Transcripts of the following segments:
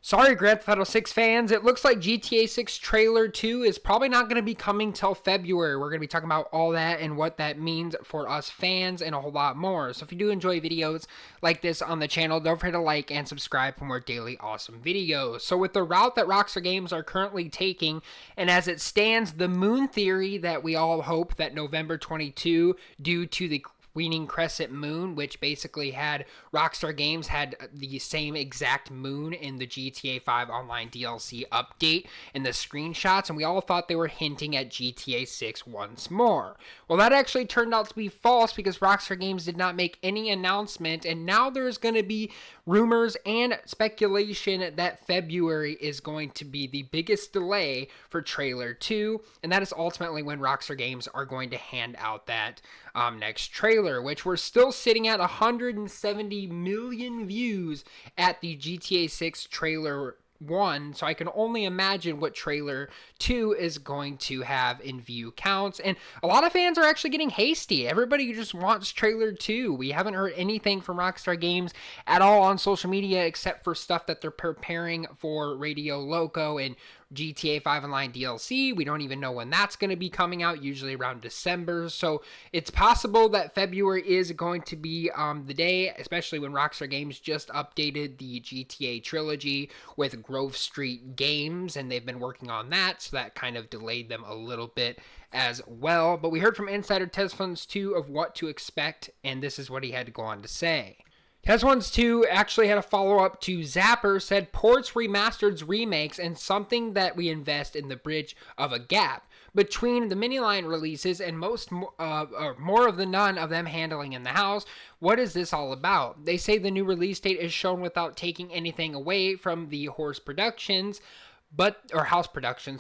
Sorry, Grand Theft Auto 6 fans. It looks like GTA 6 Trailer 2 is probably not going to be coming till February. We're going to be talking about all that and what that means for us fans and a whole lot more. So if you do enjoy videos like this on the channel, don't forget to like and subscribe for more daily awesome videos. So with the route that Rockstar Games are currently taking, and as it stands, the moon theory that we all hope that November 22, due to the Weaning Crescent Moon, which basically had Rockstar Games had the same exact moon in the GTA 5 Online DLC update in the screenshots, and we all thought they were hinting at GTA 6 once more. Well, that actually turned out to be false because Rockstar Games did not make any announcement, and now there's going to be rumors and speculation that February is going to be the biggest delay for Trailer 2, and that is ultimately when Rockstar Games are going to hand out that next trailer, which we're still sitting at 170 million views at the GTA 6 trailer 1, so I can only imagine what trailer 2 is going to have in view counts. And a lot of fans are actually getting hasty. Everybody just wants trailer 2. We haven't heard anything from Rockstar Games at all on social media except for stuff that they're preparing for Radio Loco and GTA 5 Online DLC. We don't even know when that's going to be coming out, usually around December. So it's possible that February is going to be the day, especially when Rockstar Games just updated the GTA trilogy with Grove Street Games, and they've been working on that, so that kind of delayed them a little bit as well. But we heard from Insider Tesfunds 2 of what to expect, and this is what he had to go on to say. Tesfunds 2 actually had a follow-up to Zapper, said ports, remasters, remakes, and something that we invest in the bridge of a gap between the mini-line releases and more of the none of them handling in the house. What is this all about? They say the new release date is shown without taking anything away from the House Productions,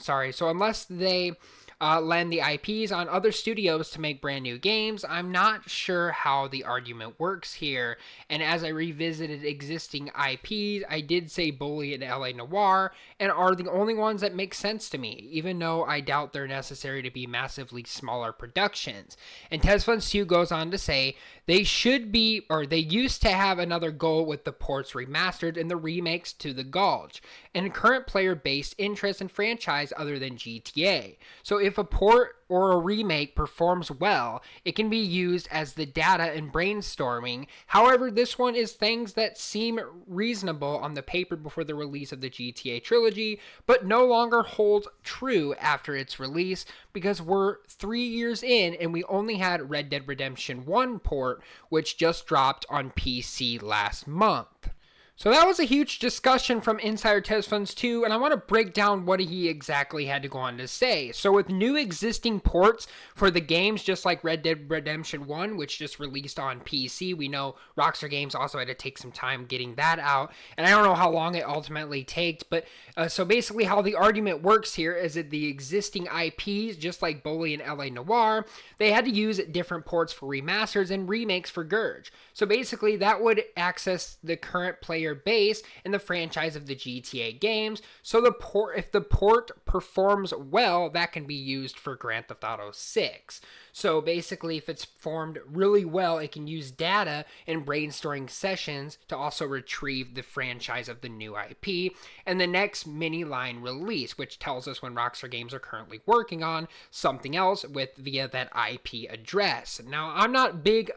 sorry. So unless they lend the IPs on other studios to make brand new games, I'm not sure how the argument works here. And as I revisited existing IPs, I did say Bully and LA Noire, and are the only ones that make sense to me, even though I doubt they're necessary to be massively smaller productions. And Tesfunds 2 goes on to say they used to have another goal with the ports remastered and the remakes to the Gulch, and current player-based interest in franchise other than GTA. So if a port or a remake performs well, it can be used as the data and brainstorming. However, this one is things that seem reasonable on the paper before the release of the GTA trilogy, but no longer hold true after its release because we're 3 years in and we only had Red Dead Redemption 1 port, which just dropped on PC last month. So that was a huge discussion from Insider Tesfunds 2, and I want to break down what he exactly had to go on to say. So with new existing ports for the games, just like Red Dead Redemption 1, which just released on PC, we know Rockstar Games also had to take some time getting that out, and I don't know how long it ultimately takes, but so basically how the argument works here is that the existing IPs, just like Bully and LA Noire, they had to use different ports for remasters and remakes for Gurge. So basically that would access the current player base in the franchise of the GTA games. So if the port performs well, that can be used for Grand Theft Auto 6. So basically, if it's performed really well, it can use data in brainstorming sessions to also retrieve the franchise of the new IP and the next mini line release, which tells us when Rockstar Games are currently working on something else via that IP address. Now, I'm not big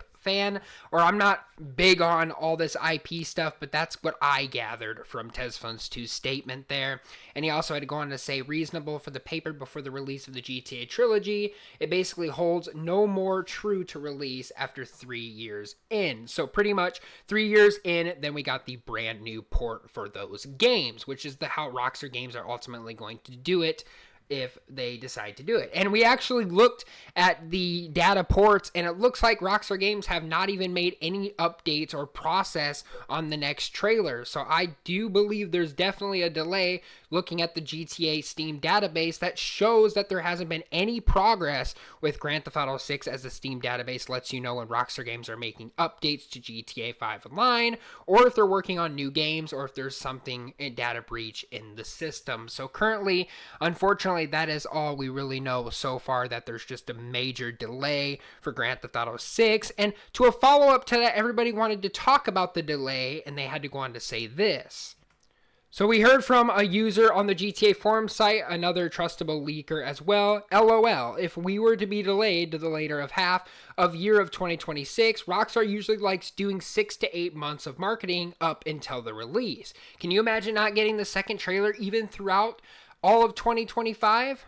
on all this IP stuff, but that's what I gathered from Tesfunds 2's statement there. And he also had to go on to say reasonable for the paper before the release of the GTA trilogy. It basically holds no more true to release after 3 years in. So pretty much 3 years in, then we got the brand new port for those games, which is how Rockstar Games are ultimately going to do it if they decide to do it. And we actually looked at the data ports, and it looks like Rockstar Games have not even made any updates or process on the next trailer. So I do believe there's definitely a delay looking at the GTA Steam database that shows that there hasn't been any progress with Grand Theft Auto 6, as the Steam database lets you know when Rockstar Games are making updates to GTA 5 Online, or if they're working on new games, or if there's something in data breach in the system. So currently, unfortunately, that is all we really know so far, that there's just a major delay for Grand Theft Auto 6. And to a follow-up to that, everybody wanted to talk about the delay, and they had to go on to say this. So we heard from a user on the GTA forum site, another trustable leaker as well. LOL, if we were to be delayed to the later of half of year of 2026, Rockstar usually likes doing 6 to 8 months of marketing up until the release. Can you imagine not getting the second trailer even throughout all of 2025?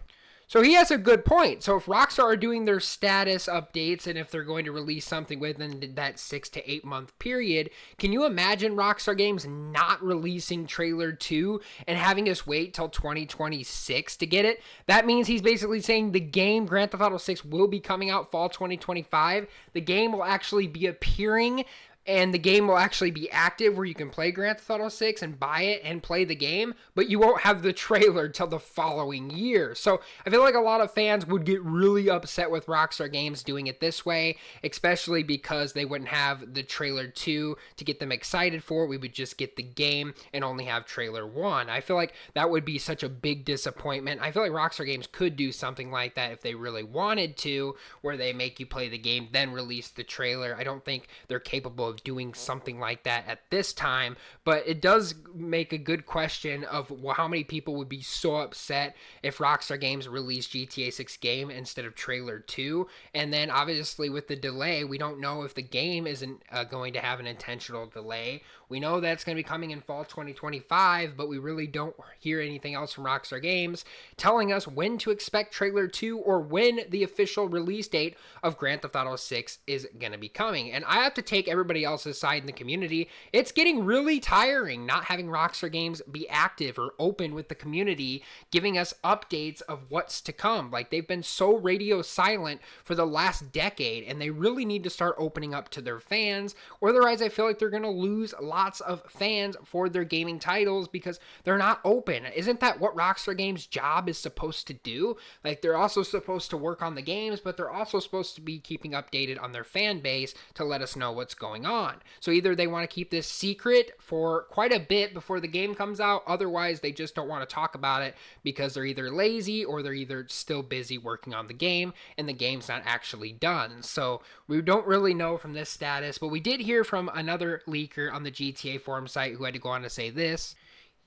So he has a good point. So if Rockstar are doing their status updates and if they're going to release something within that 6 to 8 month period, can you imagine Rockstar Games not releasing trailer 2 and having us wait till 2026 to get it? That means he's basically saying the game Grand Theft Auto 6 will be coming out fall 2025. The game will actually be appearing and the game will actually be active where you can play Grand Theft Auto 6 and buy it and play the game, but you won't have the trailer till the following year. So I feel like a lot of fans would get really upset with Rockstar Games doing it this way, especially because they wouldn't have the trailer 2 to get them excited for it. We would just get the game and only have trailer 1. I feel like that would be such a big disappointment. I feel like Rockstar Games could do something like that if they really wanted to, where they make you play the game, then release the trailer. I don't think they're capable of doing something like that at this time, but it does make a good question of how many people would be so upset if Rockstar Games released GTA 6 game instead of trailer 2. And then obviously with the delay, we don't know if the game isn't going to have an intentional delay. We know that's going to be coming in fall 2025, but we really don't hear anything else from Rockstar Games telling us when to expect trailer 2 or when the official release date of Grand Theft Auto 6 is going to be coming. And I have to take everybody else's side in the community. It's getting really tiring not having Rockstar Games be active or open with the community, giving us updates of what's to come. Like, they've been so radio silent for the last decade, and they really need to start opening up to their fans. Otherwise, I feel like they're going to lose lots of fans for their gaming titles because they're not open. Isn't that what Rockstar Games' job is supposed to do? Like, they're also supposed to work on the games, but they're also supposed to be keeping updated on their fan base to let us know what's going on. So either they want to keep this secret for quite a bit before the game comes out, otherwise they just don't want to talk about it because they're either lazy or they're either still busy working on the game and the game's not actually done. So we don't really know from this status, but we did hear from another leaker on the GTA forum site who had to go on to say this.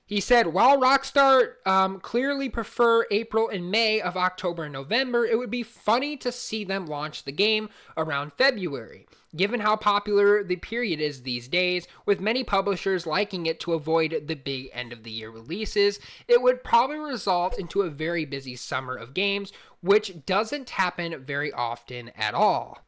He said, while Rockstar clearly prefer April and May of October and November, it would be funny to see them launch the game around February. Given how popular the period is these days, with many publishers liking it to avoid the big end of the year releases, it would probably result into a very busy summer of games, which doesn't happen very often at all.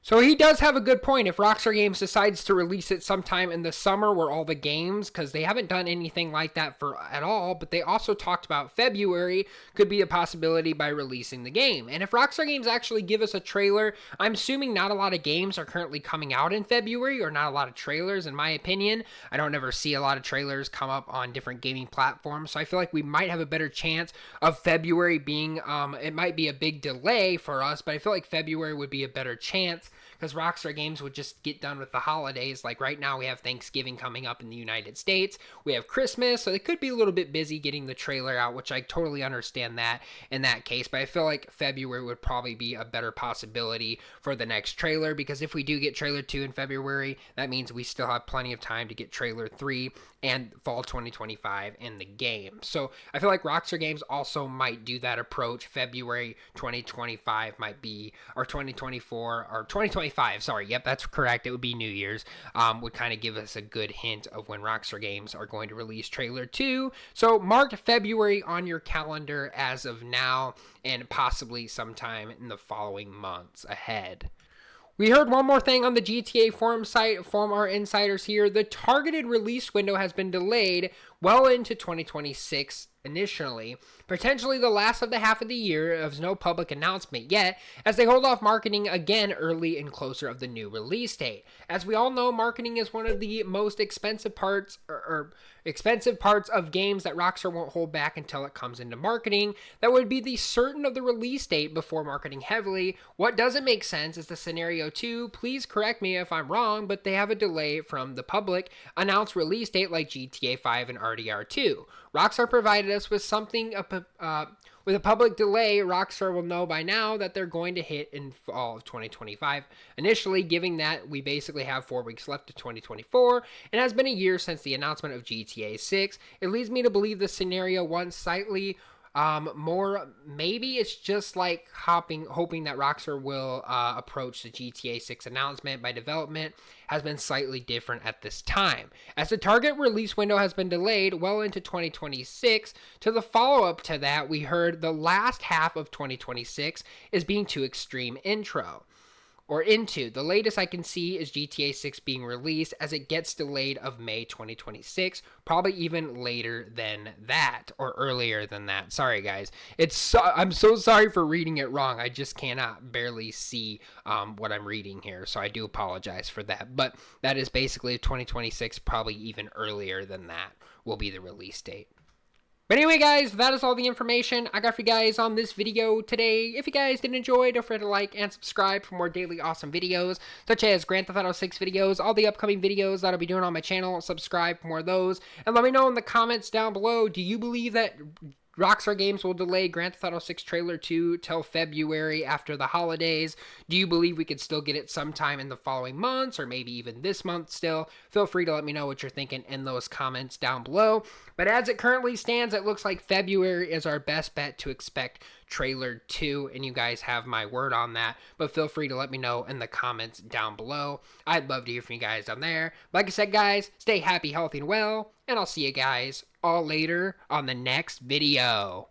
So he does have a good point. If Rockstar Games decides to release it sometime in the summer where all the games, because they haven't done anything like that for at all, but they also talked about February could be a possibility by releasing the game. And if Rockstar Games actually give us a trailer, I'm assuming not a lot of games are currently coming out in February, or not a lot of trailers in my opinion. I don't ever see a lot of trailers come up on different gaming platforms, so I feel like we might have a better chance of February being, it might be a big delay for us, but I feel like February would be a better chance because Rockstar Games would just get done with the holidays. Like right now we have Thanksgiving coming up in the United States. We have Christmas, so they could be a little bit busy getting the trailer out, which I totally understand that in that case. But I feel like February would probably be a better possibility for the next trailer, because if we do get trailer 2 in February, that means we still have plenty of time to get trailer 3 and fall 2025 in the game. So I feel like Rockstar Games also might do that approach. February 2025 might be, or 2024, or 2025, sorry, yep, that's correct, it would be New Year's, would kind of give us a good hint of when Rockstar Games are going to release trailer 2. So mark February on your calendar as of now, and possibly sometime in the following months ahead. We heard one more thing on the GTA forum site from our insiders here. The targeted release window has been delayed well into 2026 initially, potentially the last of the half of the year. There's no public announcement yet, as they hold off marketing again early and closer of the new release date. As we all know, marketing is one of the most expensive parts of games that Rockstar won't hold back until it comes into marketing. That would be the certain of the release date before marketing heavily. What doesn't make sense is the scenario 2, please correct me if I'm wrong, but they have a delay from the public announced release date like GTA 5 and RDR 2. Rockstar provided us with something with a public delay. Rockstar will know by now that they're going to hit in fall of 2025. Initially, given that we basically have 4 weeks left to 2024, it has been a year since the announcement of GTA 6. It leads me to believe the scenario one slightly more. Maybe it's just like hoping that Rockstar will approach the GTA 6 announcement by development has been slightly different at this time, as the target release window has been delayed well into 2026. To the follow-up to that, we heard the last half of 2026 is being too extreme into. The latest I can see is GTA 6 being released as it gets delayed of May 2026, probably even later than that or earlier than that. Sorry guys, I'm so sorry for reading it wrong. I just cannot barely see what I'm reading here, so I do apologize for that. But that is basically 2026, probably even earlier than that will be the release date. But anyway, guys, that is all the information I got for you guys on this video today. If you guys did enjoy, don't forget to like and subscribe for more daily awesome videos, such as Grand Theft Auto 6 videos, all the upcoming videos that I'll be doing on my channel. Subscribe for more of those. And let me know in the comments down below, do you believe that Rockstar Games will delay Grand Theft Auto 6 Trailer 2 till February after the holidays? Do you believe we could still get it sometime in the following months, or maybe even this month still? Feel free to let me know what you're thinking in those comments down below. But as it currently stands, it looks like February is our best bet to expect Trailer 2, and you guys have my word on that. But feel free to let me know in the comments down below. I'd love to hear from you guys down there. Like I said, guys, stay happy, healthy, and well, and I'll see you guys all later on the next video.